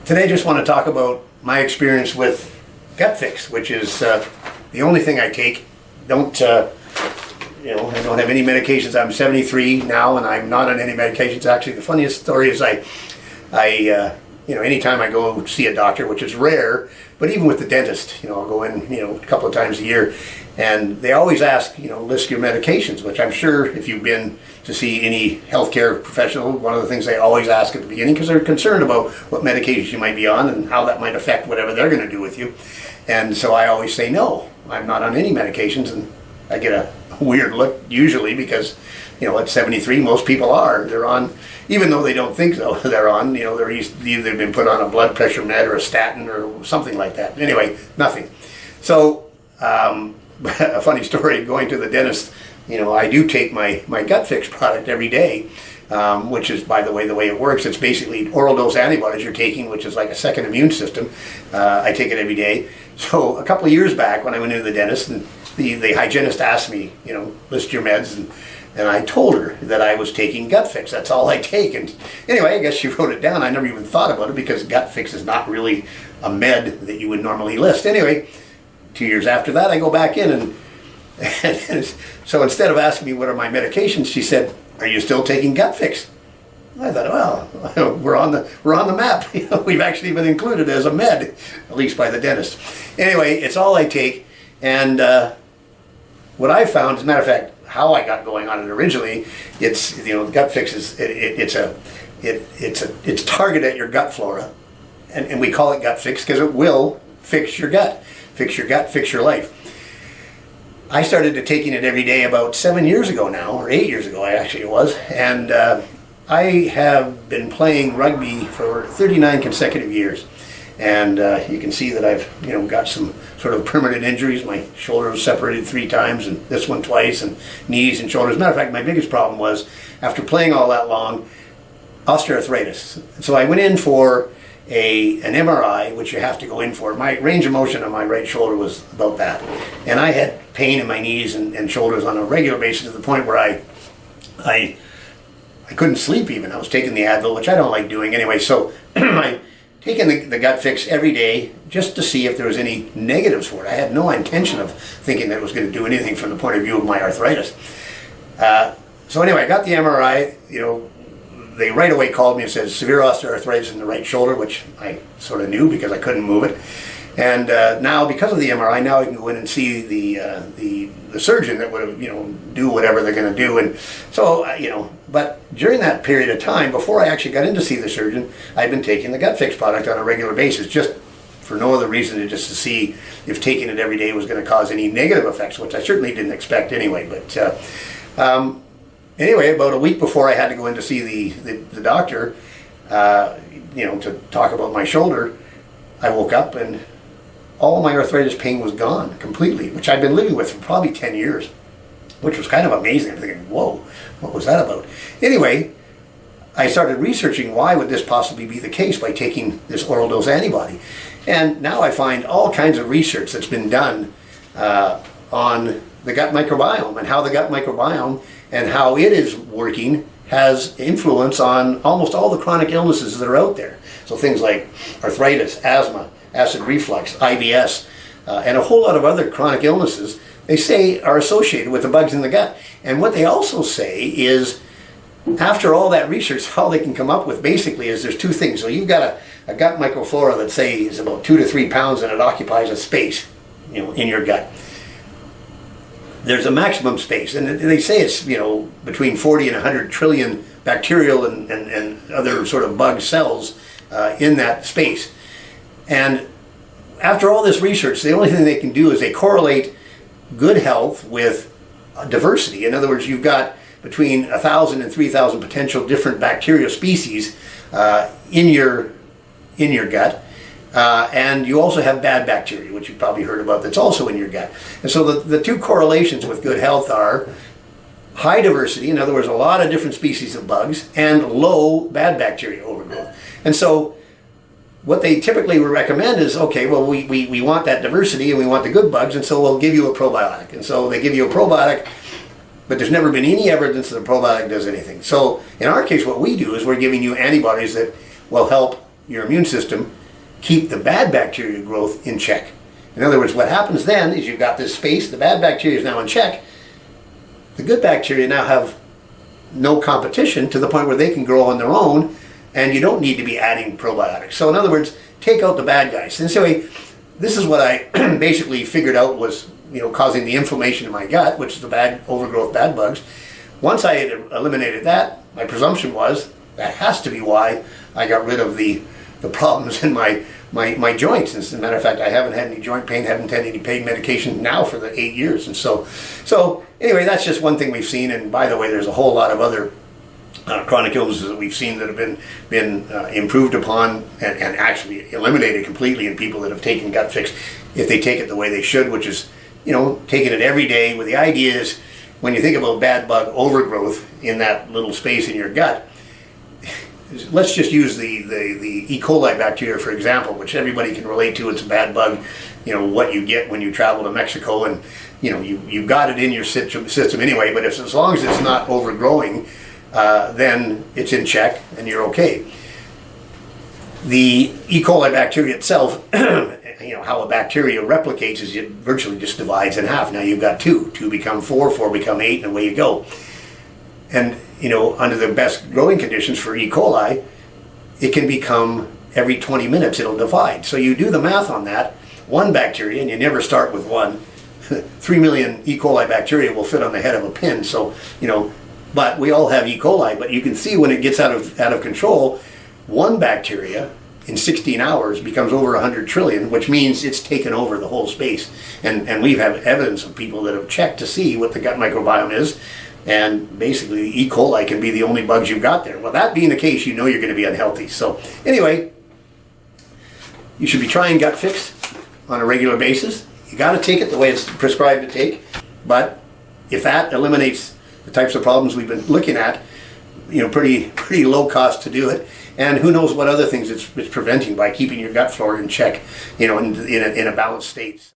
Today I just want to talk about my experience with GUT FYX, which is the only thing I take. I don't have any medications. I'm 73 now, and I'm not on any medications. Actually, the funniest story is anytime I go see a doctor, which is rare, but even with the dentist, I'll go in, a couple of times a year, and they always ask, list your medications, which I'm sure if you've been to see any healthcare professional, one of the things they always ask at the beginning, because they're concerned about what medications you might be on and how that might affect whatever they're going to do with you. And so I always say, no, I'm not on any medications, and I get a weird look usually because, at 73, most people are. They're on, even though they don't think so, they're on, they're either been put on a blood pressure med or a statin or something like that. Anyway, nothing. So, a funny story, going to the dentist, I do take my GUT FYX product every day, which is, by the way it works. It's basically oral dose antibodies you're taking, which is like a second immune system. I take it every day. So a couple of years back when I went into the dentist, and the hygienist asked me, list your meds, and I told her that I was taking GUT FYX. That's all I take. And anyway, I guess she wrote it down. I never even thought about it because GUT FYX is not really a med that you would normally list. Anyway, 2 years after that, I go back in, and so instead of asking me what are my medications, she said, "Are you still taking GUT FYX?" I thought, well, we're on the map. We've actually been included as a med, at least by the dentist. Anyway, it's all I take, and what I found, as a matter of fact, how I got going on it originally, it's GUT FYX is it's targeted at your gut flora, and we call it GUT FYX because it will fix your gut, fix your life. I started taking it every day about 7 years ago now, or 8 years ago actually it was, and I have been playing rugby for 39 consecutive years. And you can see that I've got some sort of permanent injuries. My shoulder was separated 3 times, and this one twice, and knees and shoulders. As a matter of fact, my biggest problem was, after playing all that long, osteoarthritis. So I went in for an MRI, which you have to go in for. My range of motion on my right shoulder was about that. And I had pain in my knees and shoulders on a regular basis to the point where I couldn't sleep even. I was taking the Advil, which I don't like doing anyway. So I taking the GUT FYX every day just to see if there was any negatives for it. I had no intention of thinking that it was going to do anything from the point of view of my arthritis. So anyway, I got the MRI. They right away called me and said severe osteoarthritis in the right shoulder, which I sort of knew because I couldn't move it. And now, because of the MRI, now I can go in and see the surgeon that would do whatever they're going to do. And so but during that period of time, before I actually got in to see the surgeon, I'd been taking the GUT FYX product on a regular basis, just for no other reason than just to see if taking it every day was going to cause any negative effects, which I certainly didn't expect anyway. But anyway, about a week before I had to go in to see the doctor, to talk about my shoulder, I woke up and all my arthritis pain was gone completely, which I'd been living with for probably 10 years, which was kind of amazing. I'm thinking, whoa, what was that about? Anyway, I started researching why would this possibly be the case by taking this oral dose antibody. And now I find all kinds of research that's been done on the gut microbiome and how the gut microbiome and how it is working has influence on almost all the chronic illnesses that are out there. So things like arthritis, asthma, acid reflux, IBS, and a whole lot of other chronic illnesses, they say are associated with the bugs in the gut. And what they also say is, after all that research, how they can come up with basically is there's 2 things. So you've got a gut microflora that say is about 2 to 3 pounds, and it occupies a space, in your gut. There's a maximum space, and they say it's between 40 and 100 trillion bacterial and other sort of bug cells in that space. And after all this research, the only thing they can do is they correlate good health with diversity. In other words, you've got between 1,000 and 3,000 potential different bacterial species in your gut. And you also have bad bacteria, which you've probably heard about, that's also in your gut. And so the 2 correlations with good health are high diversity, in other words, a lot of different species of bugs, and low bad bacteria overgrowth. And so what they typically would recommend is, okay, well, we want that diversity and we want the good bugs, and so we'll give you a probiotic. And so they give you a probiotic, but there's never been any evidence that the probiotic does anything. So in our case, what we do is we're giving you antibodies that will help your immune system keep the bad bacteria growth in check. In other words, what happens then is you've got this space, the bad bacteria is now in check, the good bacteria now have no competition to the point where they can grow on their own, and you don't need to be adding probiotics. So in other words, take out the bad guys. And so this is what I basically figured out was, causing the inflammation in my gut, which is the bad overgrowth bad bugs. Once I had eliminated that, my presumption was that has to be why I got rid of the problems in my joints. As a matter of fact, I haven't had any joint pain, haven't had any pain medication now for the 8 years. And so anyway, that's just one thing we've seen. And by the way, there's a whole lot of other chronic illnesses that we've seen that have been improved upon and actually eliminated completely in people that have taken Gut Fix, if they take it the way they should, which is, taking it every day. Where the idea is, when you think about bad bug overgrowth in that little space in your gut, let's just use the E. coli bacteria, for example, which everybody can relate to. It's a bad bug, what you get when you travel to Mexico, and you got it in your system anyway, but as long as it's not overgrowing, then it's in check and you're okay. The E. coli bacteria itself, how a bacteria replicates is it virtually just divides in half. Now you've got two become four become eight, and away you go. And under the best growing conditions for E. coli, it can become every 20 minutes it'll divide. So you do the math on that, one bacteria, and you never start with one. 3 million E. coli bacteria will fit on the head of a pin. So, but we all have E. coli, but you can see when it gets out of control, one bacteria in 16 hours becomes over 100 trillion, which means it's taken over the whole space. And we have evidence of people that have checked to see what the gut microbiome is, and basically E. coli can be the only bugs you've got there. Well, that being the case, you're going to be unhealthy. So anyway, you should be trying Gut Fix on a regular basis. You got to take it the way it's prescribed to take. But if that eliminates the types of problems we've been looking at, pretty low cost to do it. And who knows what other things it's preventing by keeping your gut flora in check, in a balanced state.